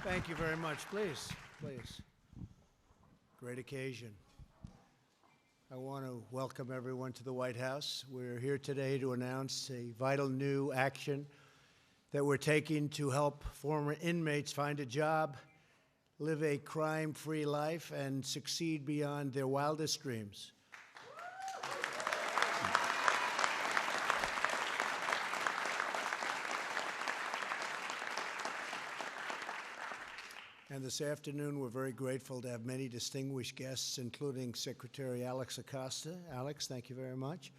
Thank you very much. Please, please. Great occasion. I want to welcome everyone to the White House. We're here today to announce a vital new action that we're taking to help former inmates find a job, live a crime-free life, and succeed beyond their wildest dreams. And this afternoon, we're very grateful to have many distinguished guests, including Secretary Alex Acosta. Alex, thank you very much.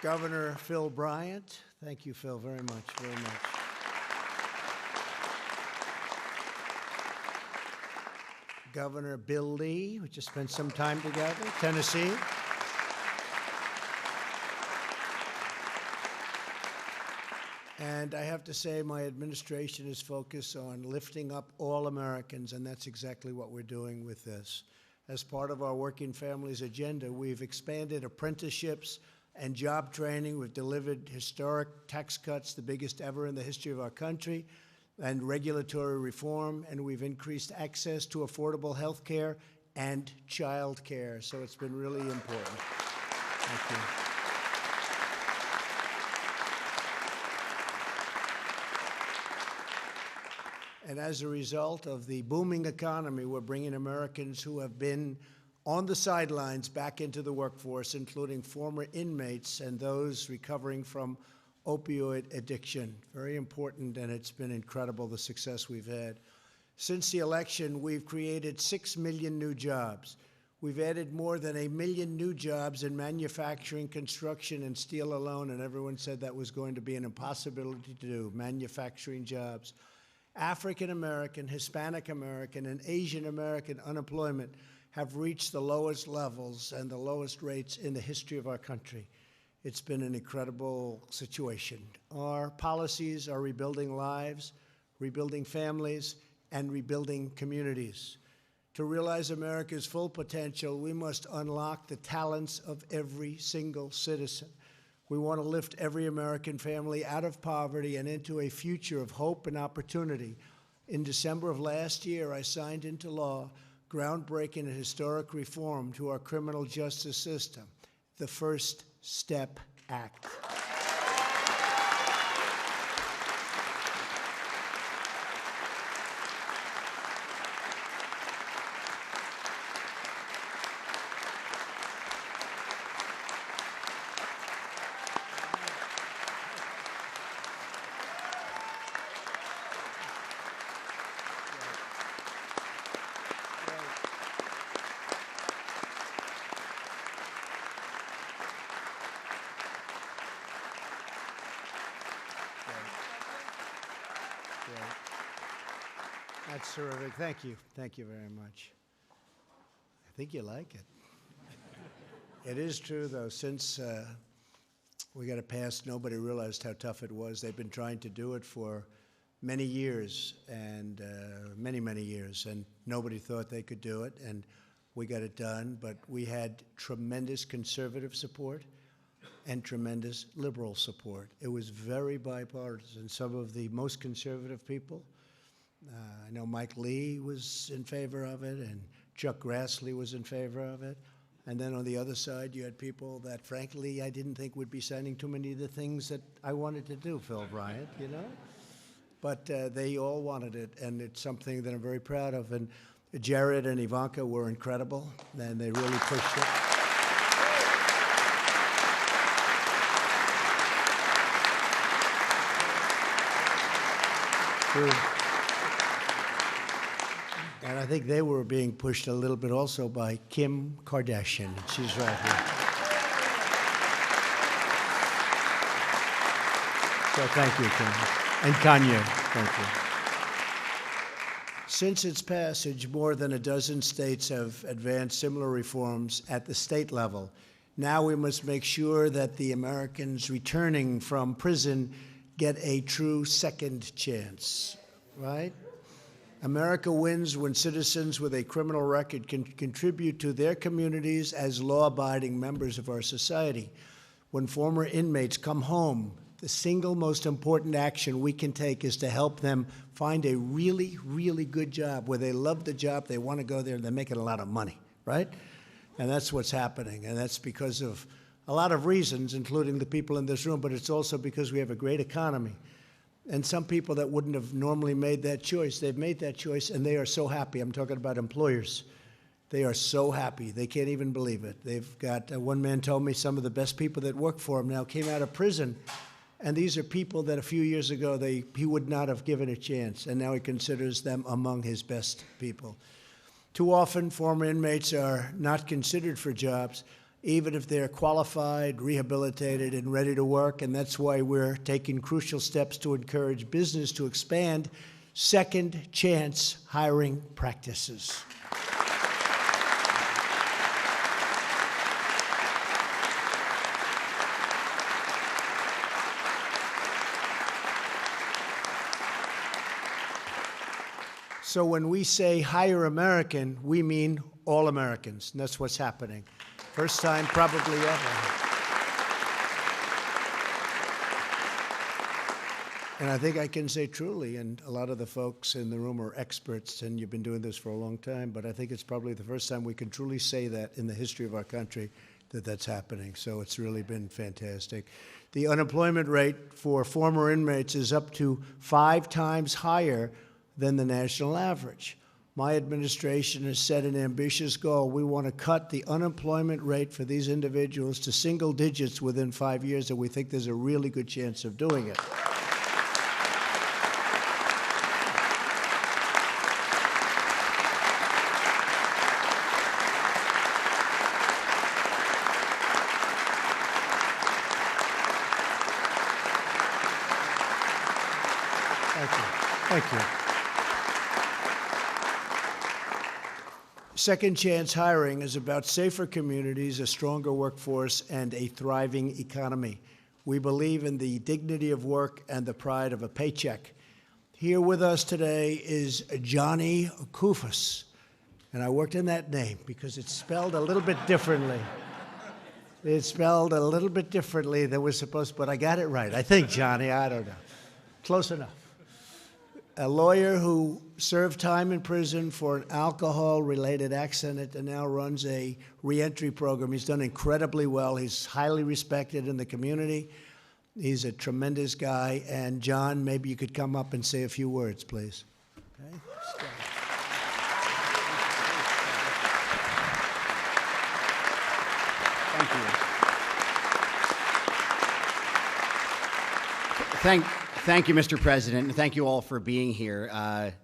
Governor Phil Bryant. Thank you, Phil, very much, very much. Governor Bill Lee, we just spent some time together, Tennessee. And I have to say, my administration is focused on lifting up all Americans, and that's exactly what we're doing with this. As part of our Working Families agenda, we've expanded apprenticeships and job training. We've delivered historic tax cuts, the biggest ever in the history of our country, and regulatory reform, and we've increased access to affordable health care and child care. So it's been really important. Thank you. And as a result of the booming economy, we're bringing Americans who have been on the sidelines back into the workforce, including former inmates and those recovering from opioid addiction. Very important, and it's been incredible, the success we've had. Since the election, we've created 6 million new jobs. We've added more than 1 million new jobs in manufacturing, construction, and steel alone, and everyone said that was going to be an impossibility to do, manufacturing jobs. African American, Hispanic American, and Asian American unemployment have reached the lowest levels and the lowest rates in the history of our country. It's been an incredible situation. Our policies are rebuilding lives, rebuilding families, and rebuilding communities. To realize America's full potential, we must unlock the talents of every single citizen. We want to lift every American family out of poverty and into a future of hope and opportunity. In December of last year, I signed into law groundbreaking and historic reform to our criminal justice system, the First Step Act. That's terrific. Thank you. Thank you very much. I think you like it. It is true, though. Since we got it passed, nobody realized how tough it was. They've been trying to do it for many years, and many, many years, and nobody thought they could do it, and we got it done. But we had tremendous conservative support and tremendous liberal support. It was very bipartisan. Some of the most conservative people, I know Mike Lee was in favor of it, and Chuck Grassley was in favor of it. And then on the other side, you had people that, frankly, I didn't think would be signing too many of the things that I wanted to do, Phil Bryant, you know? But they all wanted it, and it's something that I'm very proud of. And Jared and Ivanka were incredible, and they really pushed it. And I think they were being pushed a little bit also by Kim Kardashian. She's right here. So thank you, Kim. And Kanye, thank you. Since its passage, more than a dozen states have advanced similar reforms at the state level. Now we must make sure that the Americans returning from prison get a true second chance, right? America wins when citizens with a criminal record can contribute to their communities as law-abiding members of our society. When former inmates come home the single most important action we can take is to help them find a really, really good job where they love the job, they want to go there, and they're making a lot of money, right? And that's what's happening. And that's because of a lot of reasons, including the people in this room, but it's also because we have a great economy. And some people that wouldn't have normally made that choice, they've made that choice, and they are so happy. I'm talking about employers. They are so happy. They can't even believe it. They've got, one man told me some of the best people that work for him now came out of prison. And these are people that a few years ago he would not have given a chance, and now he considers them among his best people. Too often, former inmates are not considered for jobs, even if they're qualified, rehabilitated, and ready to work, and that's why we're taking crucial steps to encourage business to expand second chance hiring practices. So when we say hire American, we mean all Americans, and that's what's happening. First time probably ever. And I think I can say truly, and a lot of the folks in the room are experts, and you've been doing this for a long time, but I think it's probably the first time we can truly say that in the history of our country that that's happening. So it's really been fantastic. The unemployment rate for former inmates is up to 5 times higher than the national average. My administration has set an ambitious goal. We want to cut the unemployment rate for these individuals to single digits within 5 years, and we think there's a really good chance of doing it. Thank you. Second chance hiring is about safer communities, a stronger workforce, and a thriving economy. We believe in the dignity of work and the pride of a paycheck. Here with us today is Johnny Koufos. And I worked in that name because it's spelled a little bit differently. It's spelled a little bit differently than we're supposed to, but I got it right. I think, Johnny, I don't know. Close enough. A lawyer who served time in prison for an alcohol-related accident and now runs a reentry program. He's done incredibly well. He's highly respected in the community. He's a tremendous guy. And John, maybe you could come up and say a few words, please. Okay. Thank you. Thank you, Mr. President, and thank you all for being here.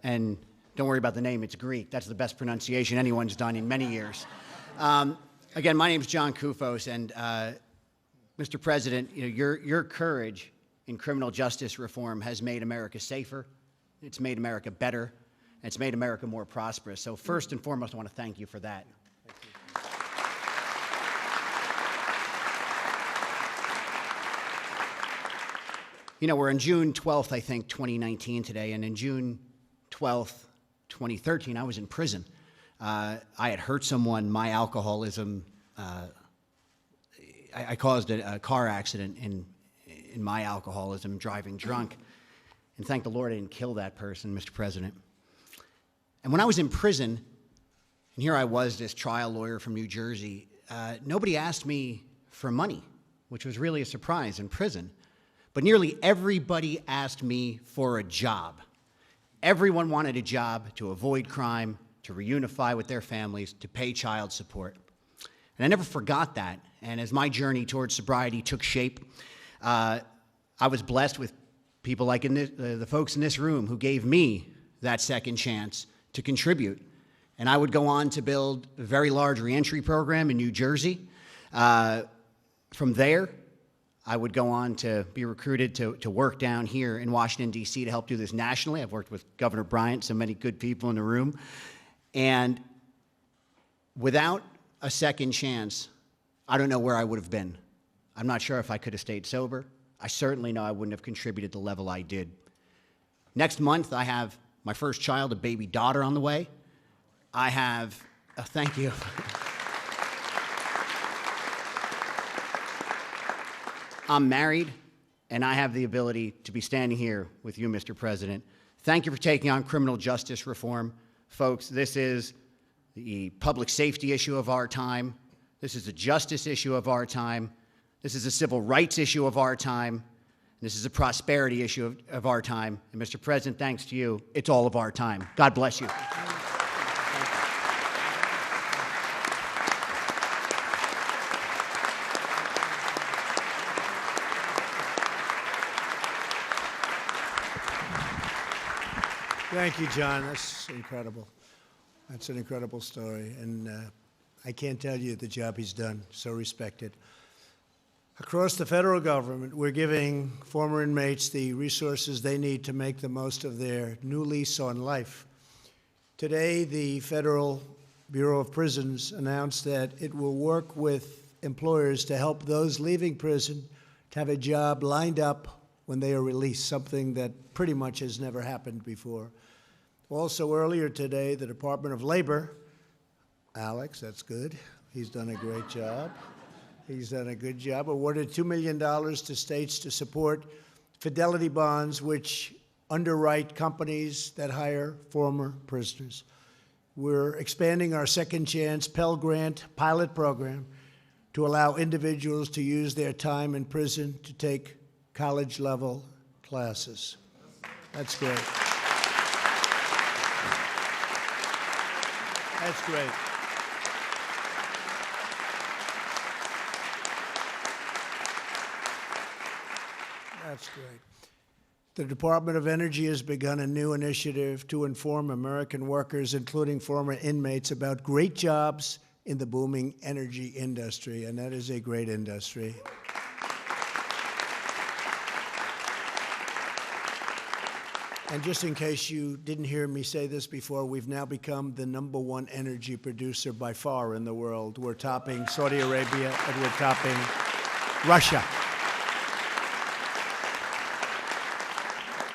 And don't worry about the name, it's Greek. That's the best pronunciation anyone's done in many years. Again, my name's John Koufos, and Mr. President, your courage in criminal justice reform has made America safer, it's made America better, and it's made America more prosperous. So first and foremost, I want to thank you for that. You know, we're on June 12th, I think, 2019 today, and in June 12th, 2013, I was in prison. I had hurt someone. My alcoholism, I caused a car accident in my alcoholism, driving drunk. And thank the Lord I didn't kill that person, Mr. President. And when I was in prison, and here I was, this trial lawyer from New Jersey, nobody asked me for money, which was really a surprise in prison. But nearly everybody asked me for a job. Everyone wanted a job to avoid crime, to reunify with their families, to pay child support. And I never forgot that. And as my journey towards sobriety took shape, I was blessed with people like the folks in this room who gave me that second chance to contribute. And I would go on to build a very large reentry program in New Jersey. From there, I would go on to be recruited to work down here in Washington, D.C. to help do this nationally. I've worked with Governor Bryant, so many good people in the room. And without a second chance, I don't know where I would have been. I'm not sure if I could have stayed sober. I certainly know I wouldn't have contributed the level I did. Next month, I have my first child, a baby daughter, on the way. I have, thank you. I'm married, and I have the ability to be standing here with you, Mr. President. Thank you for taking on criminal justice reform. Folks, this is the public safety issue of our time. This is a justice issue of our time. This is a civil rights issue of our time. This is a prosperity issue of our time. And Mr. President, thanks to you, it's all of our time. God bless you. Thank you, John. That's incredible. That's an incredible story. And I can't tell you the job he's done. So respected. Across the federal government, we're giving former inmates the resources they need to make the most of their new lease on life. Today, the Federal Bureau of Prisons announced that it will work with employers to help those leaving prison to have a job lined up when they are released, something that pretty much has never happened before. Also, earlier today, the Department of Labor, Alex, that's good. He's done a great job. He's done a good job. Awarded $2 million to states to support fidelity bonds, which underwrite companies that hire former prisoners. We're expanding our Second Chance Pell Grant pilot program to allow individuals to use their time in prison to take college-level classes. That's great. That's great. That's great. The Department of Energy has begun a new initiative to inform American workers, including former inmates, about great jobs in the booming energy industry, and that is a great industry. And just in case you didn't hear me say this before, we've now become the #1 energy producer by far in the world. We're topping Saudi Arabia, and we're topping Russia.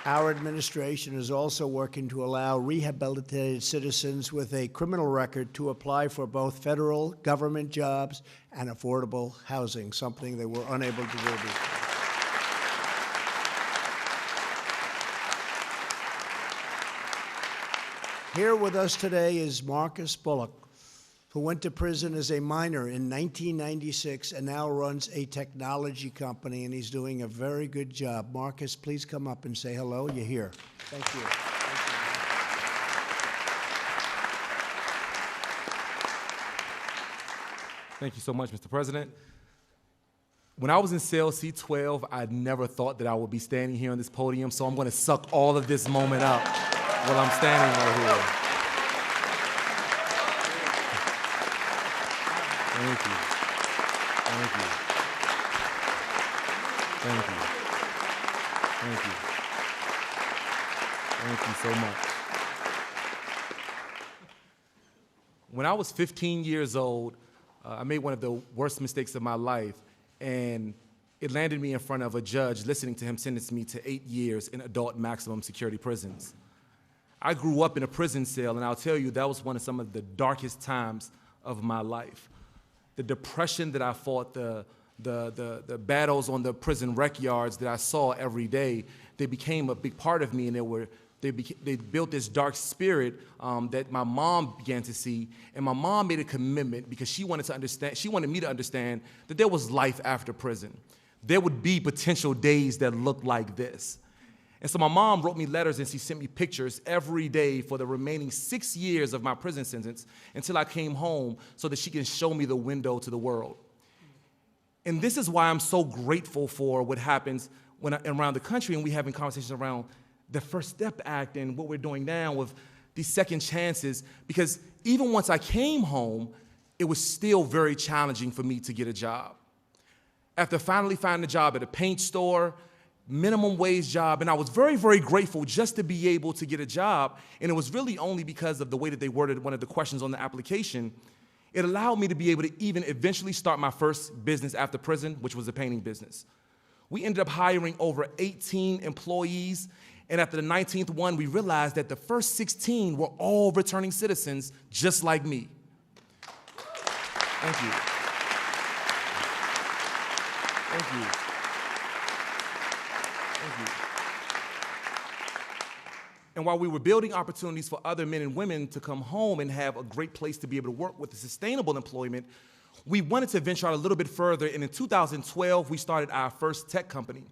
Our administration is also working to allow rehabilitated citizens with a criminal record to apply for both federal government jobs and affordable housing, something they were unable to do before. Here with us today is Marcus Bullock, who went to prison as a minor in 1996 and now runs a technology company, and he's doing a very good job. Marcus, please come up and say hello. You're here. Thank you. Thank you so much, Mr. President. When I was in cell C12, I never thought that I would be standing here on this podium, so I'm going to suck all of this moment up while I'm standing right here. Thank you. Thank you. Thank you. Thank you. Thank you so much. When I was 15 years old, I made one of the worst mistakes of my life, and it landed me in front of a judge listening to him sentence me to 8 years in adult maximum security prisons. I grew up in a prison cell, and I'll tell you, that was some of the darkest times of my life. The depression that I fought, the battles on the prison rec yards that I saw every day, they became a big part of me, and they built this dark spirit that my mom began to see, and my mom made a commitment because she wanted me to understand that there was life after prison. There would be potential days that looked like this. And so my mom wrote me letters, and she sent me pictures every day for the remaining 6 years of my prison sentence until I came home so that she can show me the window to the world. And this is why I'm so grateful for what happens around the country, and we having conversations around the First Step Act and what we're doing now with these second chances, because even once I came home, it was still very challenging for me to get a job. After finally finding a job at a paint store, minimum wage job, and I was very, very grateful just to be able to get a job, and it was really only because of the way that they worded one of the questions on the application. It allowed me to be able to even eventually start my first business after prison, which was a painting business. We ended up hiring over 18 employees, and after the 19th one, we realized that the first 16 were all returning citizens just like me. Thank you. Thank you. Thank you. And while we were building opportunities for other men and women to come home and have a great place to be able to work with sustainable employment, we wanted to venture out a little bit further, and in 2012, we started our first tech company.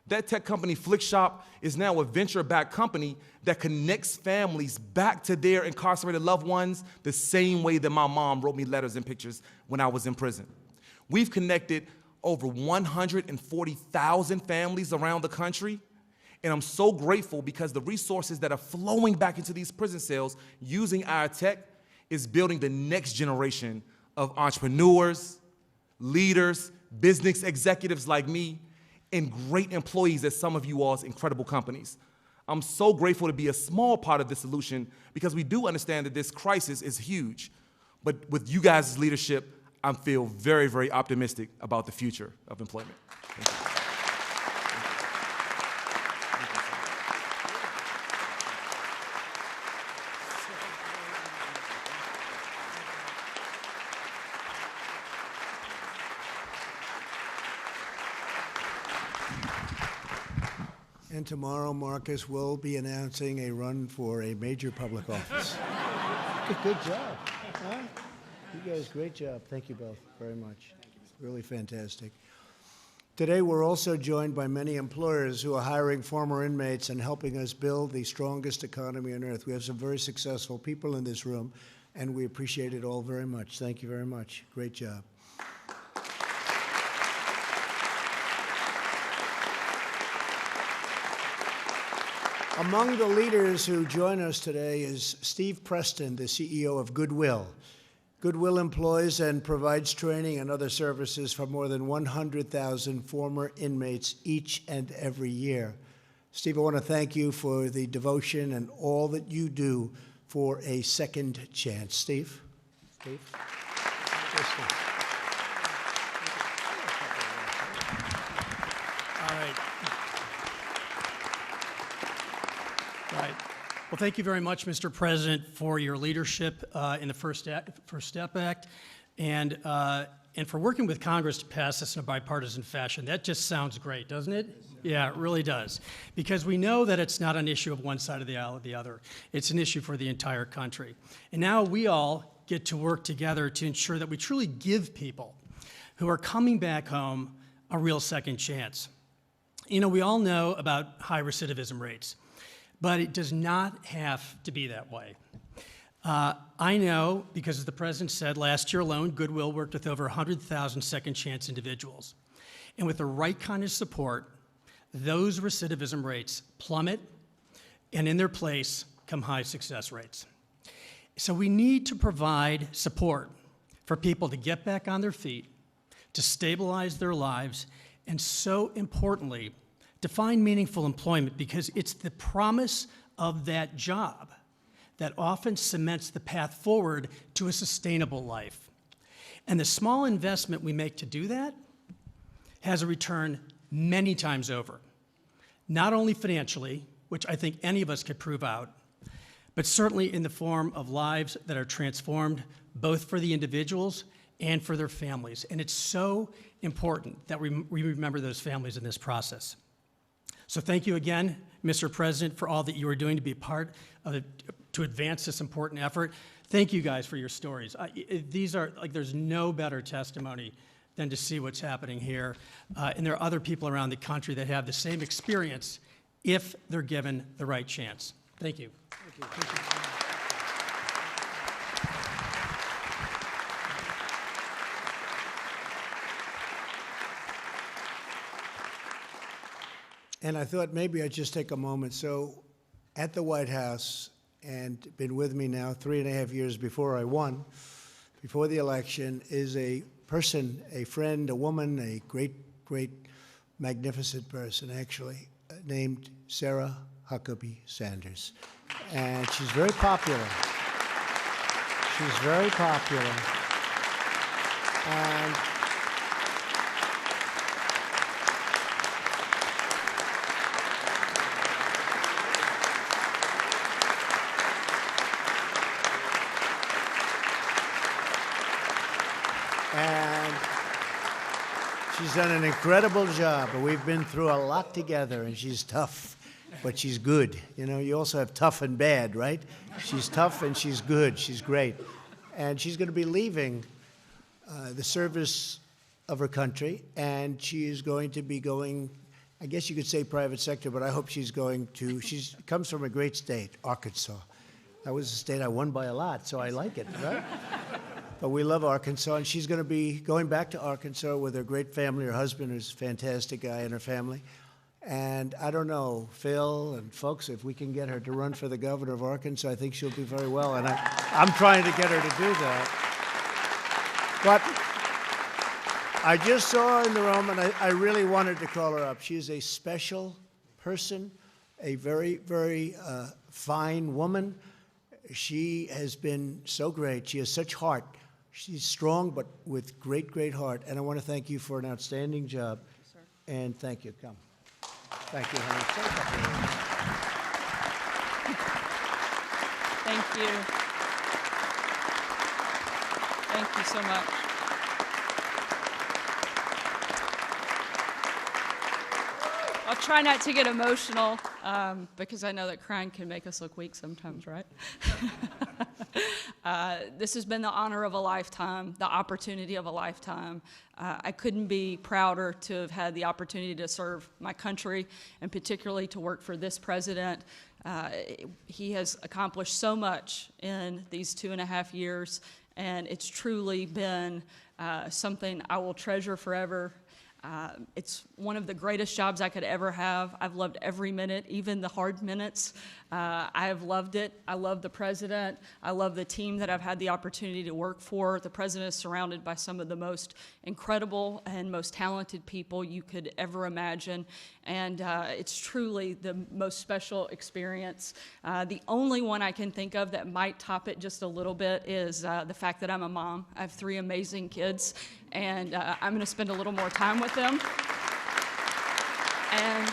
That tech company, Flickshop, is now a venture-backed company that connects families back to their incarcerated loved ones the same way that my mom wrote me letters and pictures when I was in prison. We've connected over 140,000 families around the country, and I'm so grateful because the resources that are flowing back into these prison cells using our tech is building the next generation of entrepreneurs, leaders, business executives like me, and great employees at some of you all's incredible companies. I'm so grateful to be a small part of the solution because we do understand that this crisis is huge. But with you guys' leadership, I feel very, very optimistic about the future of employment. Thank you. And tomorrow, Marcus will be announcing a run for a major public office. Good job. Huh? You guys, great job. Thank you both very much. Really fantastic. Today, we're also joined by many employers who are hiring former inmates and helping us build the strongest economy on earth. We have some very successful people in this room, and we appreciate it all very much. Thank you very much. Great job. Among the leaders who join us today is Steve Preston, the CEO of Goodwill. Goodwill employs and provides training and other services for more than 100,000 former inmates each and every year. Steve, I want to thank you for the devotion and all that you do for a second chance. Steve? Steve? Yes, Steve. All right. Right. Well, thank you very much, Mr. President, for your leadership in the First Step Act and for working with Congress to pass this in a bipartisan fashion. That just sounds great, doesn't it? Yeah, it really does. Because we know that it's not an issue of one side of the aisle or the other. It's an issue for the entire country. And now we all get to work together to ensure that we truly give people who are coming back home a real second chance. You know, we all know about high recidivism rates. But it does not have to be that way. I know, because as the President said, last year alone, Goodwill worked with over 100,000 second chance individuals. And with the right kind of support, those recidivism rates plummet, and in their place come high success rates. So we need to provide support for people to get back on their feet, to stabilize their lives, and so importantly, to find meaningful employment, because it's the promise of that job that often cements the path forward to a sustainable life. And the small investment we make to do that has a return many times over, not only financially, which I think any of us could prove out, but certainly in the form of lives that are transformed both for the individuals and for their families. And it's so important that we remember those families in this process. So thank you again, Mr. President, for all that you are doing to be a part of to advance this important effort. Thank you guys for your stories. These are, like, there's no better testimony than to see what's happening here. And there are other people around the country that have the same experience if they're given the right chance. Thank you. Thank you. Thank you. And I thought maybe I'd just take a moment. So at the White House, and been with me now 3.5 years before I won, before the election, is a person, a friend, a woman, a great, great, magnificent person, actually, named Sarah Huckabee Sanders. And she's very popular. She's very popular. And She's done an incredible job. We've been through a lot together, and she's tough, but she's good. You know, you also have tough and bad, right? She's tough and she's good. She's great. And she's going to be leaving the service of her country, and she is going to be going, I guess you could say private sector, but I hope she's going to, she comes from a great state, Arkansas. That was a state I won by a lot, so I like it, right? But we love Arkansas, and she's going to be going back to Arkansas with her great family. Her husband is a fantastic guy, and her family. And I don't know, Phil and folks, if we can get her to run for the governor of Arkansas, I think she'll do very well. And I'm trying to get her to do that. But I just saw her in the room, and I really wanted to call her up. She is a special person, a very, very fine woman. She has been so great. She has such heart. She's strong, but with great, great heart. And I want to thank you for an outstanding job. Yes, sir. And thank you. Come. Thank you, honey. Thank you. Thank you so much. I'll try not to get emotional because I know that crying can make us look weak sometimes, right? This has been the honor of a lifetime, the opportunity of a lifetime. I couldn't be prouder to have had the opportunity to serve my country and particularly to work for this president. He has accomplished so much in these 2.5 years, and it's truly been something I will treasure forever. It's one of the greatest jobs I could ever have. I've loved every minute, even the hard minutes. I have loved it. I love the president. I love the team that I've had the opportunity to work for. The president is surrounded by some of the most incredible and most talented people you could ever imagine. And it's truly the most special experience. The only one I can think of that might top it just a little bit is the fact that I'm a mom. I have 3 amazing kids, and I'm going to spend a little more time with them. And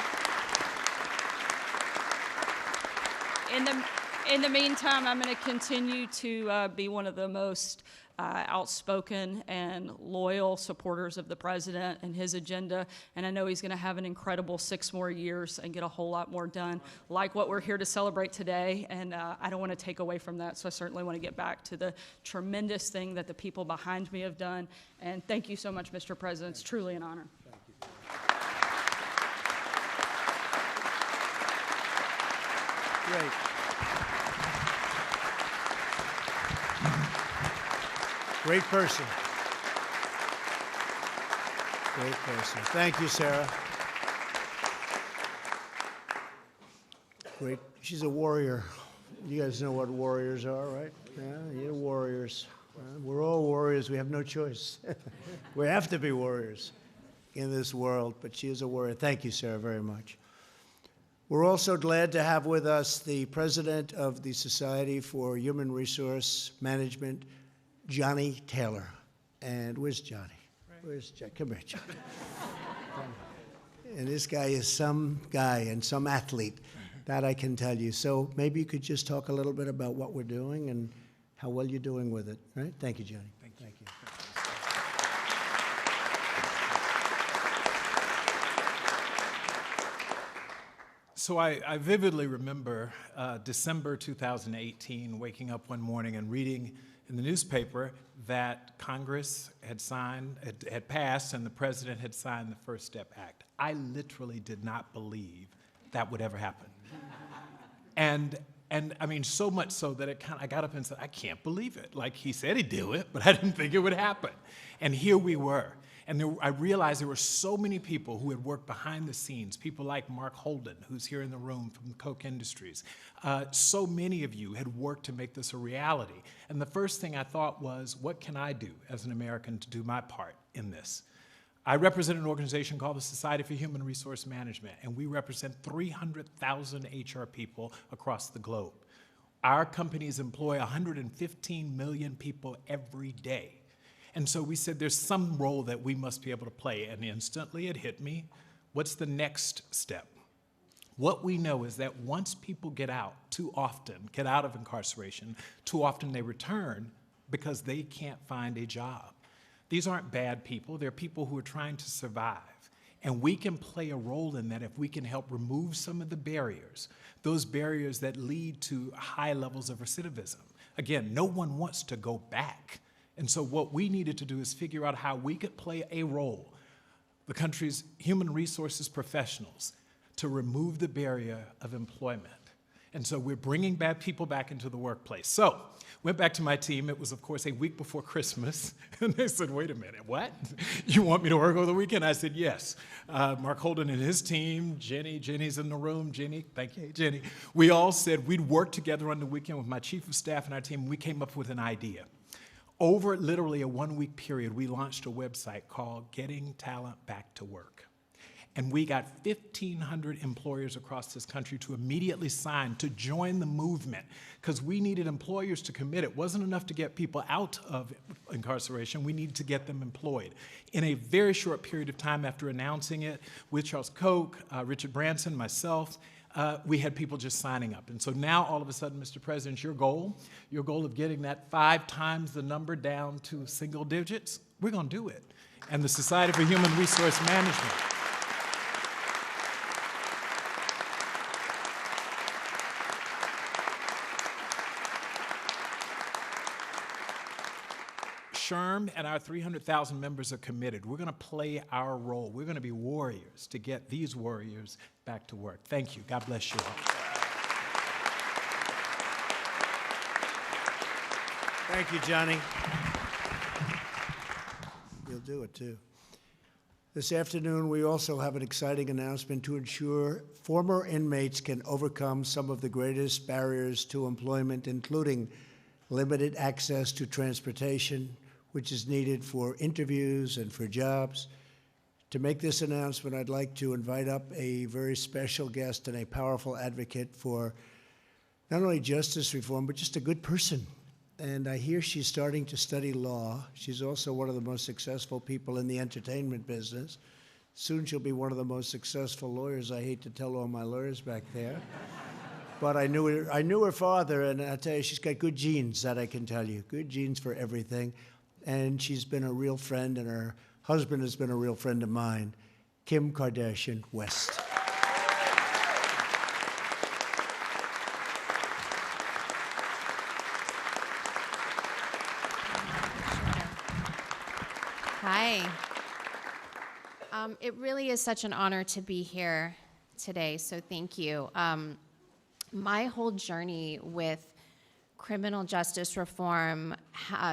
in the meantime, I'm going to continue to be one of the most outspoken and loyal supporters of the president and his agenda, and I know he's going to have an incredible 6 more years and get a whole lot more done, like what we're here to celebrate today, and I don't want to take away from that, so I certainly want to get back to the tremendous thing that the people behind me have done, and thank you so much, Mr. President. It's truly an honor. Great. Great person. Great person. Thank you, Sarah. Great. She's a warrior. You guys know what warriors are, right? Yeah, you're warriors. We're all warriors. We have no choice. We have to be warriors in this world, but she is a warrior. Thank you, Sarah, very much. We're also glad to have with us the president of the Society for Human Resource Management, Johnny Taylor. And where's Johnny? Where's Johnny? Come here, Johnny. And this guy is some guy and some athlete, that I can tell you. So maybe you could just talk a little bit about what we're doing and how well you're doing with it, right? Thank you, Johnny. Thank you. So I vividly remember December 2018, waking up one morning and reading in the newspaper that Congress had passed and the president had signed the First Step Act. I literally did not believe that would ever happen. And I mean, so much so that I got up and said, I can't believe it. Like, he said he'd do it, but I didn't think it would happen. And here we were. And I realized there were so many people who had worked behind the scenes, people like Mark Holden, who's here in the room from the Koch Industries. So many of you had worked to make this a reality. And the first thing I thought was, what can I do as an American to do my part in this? I represent an organization called the Society for Human Resource Management, and we represent 300,000 HR people across the globe. Our companies employ 115 million people every day. And so we said there's some role that we must be able to play, and instantly it hit me. What's the next step? What we know is that once people get out of incarceration, too often they return because they can't find a job. These aren't bad people. They're people who are trying to survive. And we can play a role in that if we can help remove some of the barriers, those barriers that lead to high levels of recidivism. Again, no one wants to go back. And so what we needed to do is figure out how we could play a role, the country's human resources professionals, to remove the barrier of employment. And so we're bringing bad people back into the workplace. So went back to my team. It was, of course, a week before Christmas. And they said, wait a minute, what? You want me to work over the weekend? I said, yes. Mark Holden and his team, Jenny's in the room. Jenny, thank you, Jenny. We all said we'd work together on the weekend with my chief of staff and our team. And we came up with an idea. Over literally a 1-week period, we launched a website called Getting Talent Back to Work. And we got 1,500 employers across this country to immediately sign to join the movement because we needed employers to commit. It wasn't enough to get people out of incarceration. We needed to get them employed. In a very short period of time after announcing it, with Charles Koch, Richard Branson, myself, we had people just signing up. And so now, all of a sudden, Mr. President, your goal of getting that 5 times the number down to single digits, we're going to do it. And the Society for Human Resource Management. SHRM and our 300,000 members are committed. We're going to play our role. We're going to be warriors to get these warriors back to work. Thank you. God bless you all. Thank you, Johnny. You'll do it, too. This afternoon, we also have an exciting announcement to ensure former inmates can overcome some of the greatest barriers to employment, including limited access to transportation, which is needed for interviews and for jobs. To make this announcement, I'd like to invite up a very special guest and a powerful advocate for not only justice reform, but just a good person. And I hear she's starting to study law. She's also one of the most successful people in the entertainment business. Soon she'll be one of the most successful lawyers. I hate to tell all my lawyers back there. But I knew her father, and I tell you, she's got good genes, that I can tell you. Good genes for everything. And she's been a real friend, and her husband has been a real friend of mine, Kim Kardashian West. Hi. It really is such an honor to be here today, so thank you. My whole journey with criminal justice reform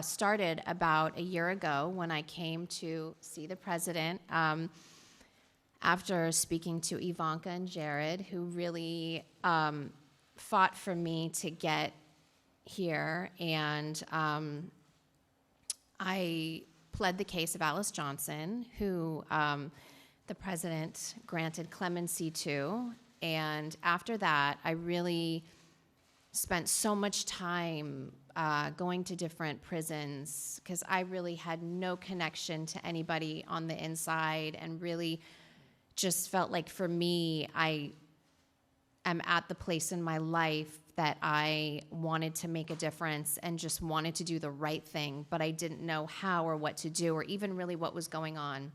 started about a year ago when I came to see the president after speaking to Ivanka and Jared, who really fought for me to get here. And I pled the case of Alice Johnson, who the president granted clemency to. And after that, I really spent so much time going to different prisons because I really had no connection to anybody on the inside and really just felt like for me, I am at the place in my life that I wanted to make a difference and just wanted to do the right thing, but I didn't know how or what to do or even really what was going on.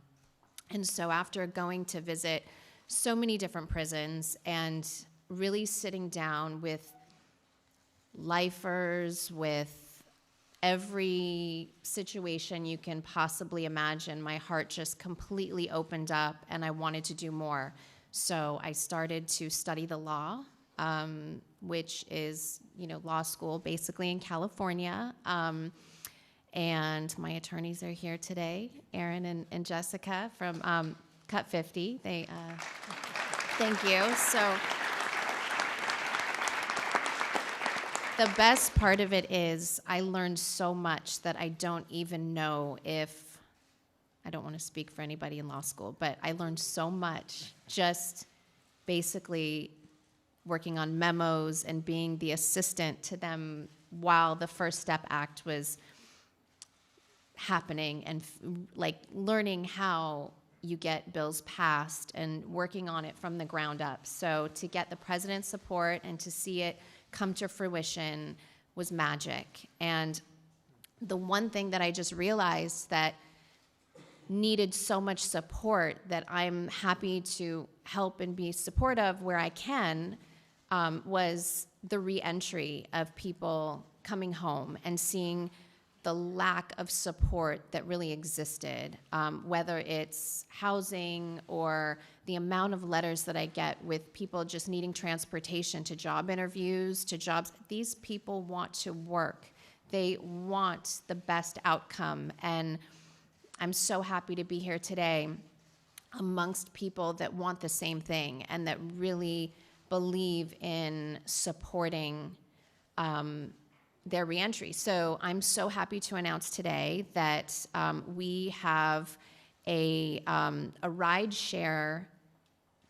And so after going to visit so many different prisons and really sitting down with lifers, with every situation you can possibly imagine, my heart just completely opened up and I wanted to do more. So I started to study the law, which is, law school basically in California. And my attorneys are here today, Aaron and Jessica from Cut 50. They, thank you. So the best part of it is I learned so much that I don't even know if, I don't want to speak for anybody in law school, but I learned so much just basically working on memos and being the assistant to them while the First Step Act was happening and learning how you get bills passed and working on it from the ground up. So to get the president's support and to see it come to fruition was magic. And the one thing that I just realized that needed so much support that I'm happy to help and be supportive where I can, was the reentry of people coming home and seeing the lack of support that really existed, whether it's housing or the amount of letters that I get with people just needing transportation to job interviews, to jobs. These people want to work. They want the best outcome. And I'm so happy to be here today amongst people that want the same thing and that really believe in supporting their reentry. So I'm so happy to announce today that we have a ride-share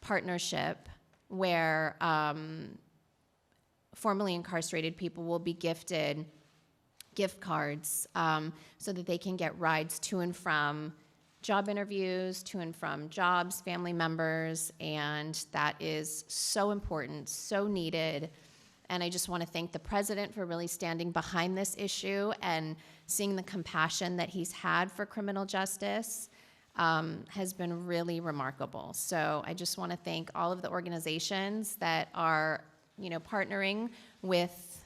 partnership where formerly incarcerated people will be gifted gift cards so that they can get rides to and from job interviews, to and from jobs, family members, and that is so important, so needed. And I just want to thank the president for really standing behind this issue and seeing the compassion that he's had for criminal justice has been really remarkable. So I just want to thank all of the organizations that are, partnering with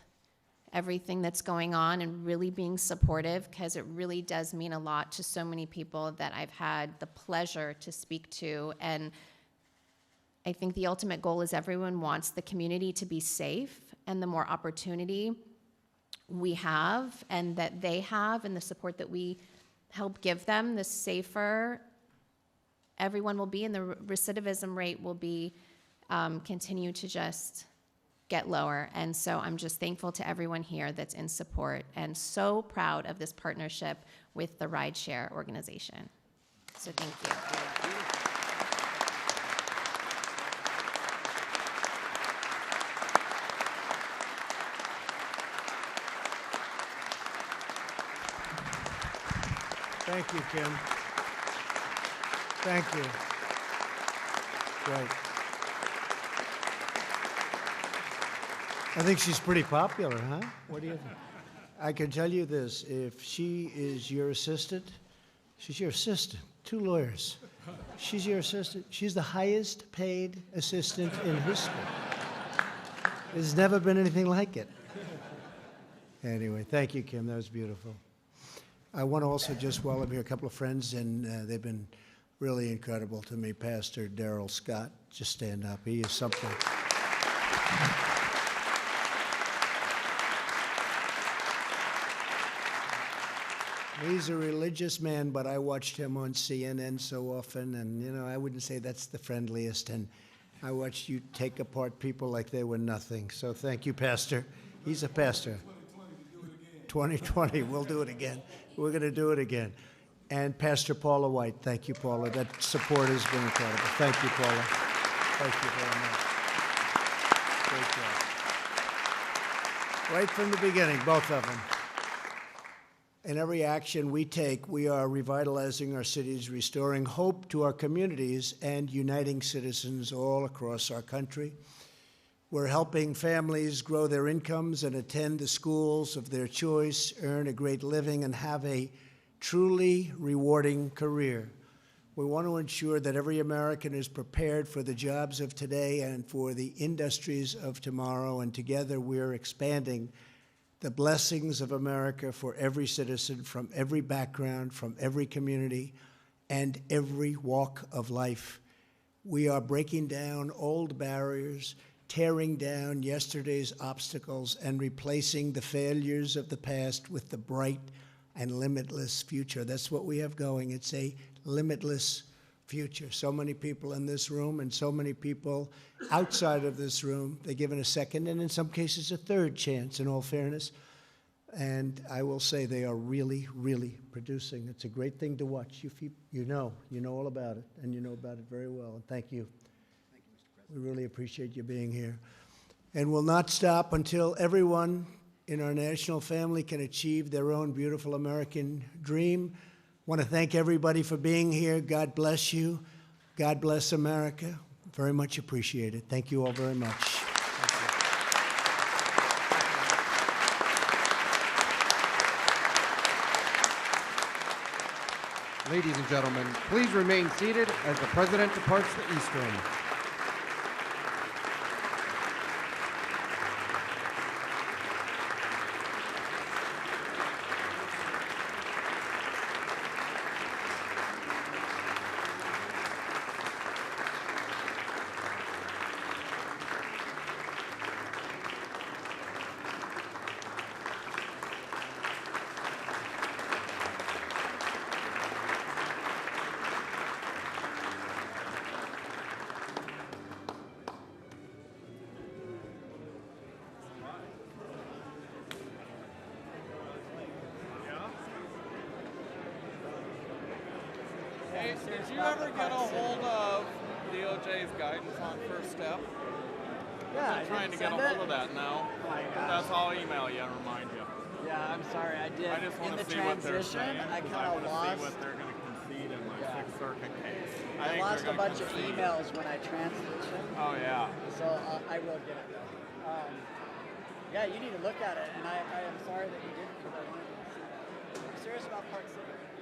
everything that's going on and really being supportive, because it really does mean a lot to so many people that I've had the pleasure to speak to. And I think the ultimate goal is everyone wants the community to be safe, and the more opportunity we have and that they have and the support that we help give them, the safer everyone will be, and the recidivism rate will be continue to just get lower. And so I'm just thankful to everyone here that's in support and so proud of this partnership with the Rideshare organization. So thank you. Thank you, Kim. Thank you. Great. I think she's pretty popular, huh? What do you think? I can tell you this, if she is your assistant, she's your assistant, 2 lawyers. She's your assistant. She's the highest paid assistant in history. There's never been anything like it. Anyway, thank you, Kim. That was beautiful. I want to also just welcome here a couple of friends, and they've been really incredible to me. Pastor Darrell Scott, just stand up. He is something. He's a religious man, but I watched him on CNN so often, and, I wouldn't say that's the friendliest, and I watched you take apart people like they were nothing. So thank you, Pastor. He's a pastor. 2020, we'll do it again. We're going to do it again. And Pastor Paula White, thank you, Paula. That support has been incredible. Thank you, Paula. Thank you very much. Great job. Right from the beginning, both of them. In every action we take, we are revitalizing our cities, restoring hope to our communities, and uniting citizens all across our country. We're helping families grow their incomes and attend the schools of their choice, earn a great living, and have a truly rewarding career. We want to ensure that every American is prepared for the jobs of today and for the industries of tomorrow, and together we're expanding the blessings of America for every citizen from every background, from every community, and every walk of life. We are breaking down old barriers, tearing down yesterday's obstacles, and replacing the failures of the past with the bright and limitless future. That's what we have going. It's a limitless future. So many people in this room and so many people outside of this room, they're given a second and in some cases a third chance, in all fairness. And I will say they are really, really producing. It's a great thing to watch. You know all about it, and you know about it very well. And thank you. Thank you, Mr. President. We really appreciate you being here. And we'll not stop until everyone in our national family can achieve their own beautiful American dream. I want to thank everybody for being here. God bless you. God bless America. Very much appreciated. Thank you all very much. Ladies and gentlemen, please remain seated as the President departs the East Room. Hey, did you ever get a hold of DOJ's guidance on First Step? Yeah, I'm trying to get a hold of that now. Oh my gosh. That's all I'll email you and remind you. Yeah, I'm sorry, I did. I just want In to the see what they're transition, saying. I 'Cause kind of want to lost. see what they're going to concede in my Sixth Circuit case. I think lost they're a gonna bunch of concede. emails when I transitioned. Oh yeah. So I will get it though. Yeah, you need to look at it, and I am sorry that you didn't because I wanted you to see that. I'm serious about Park City.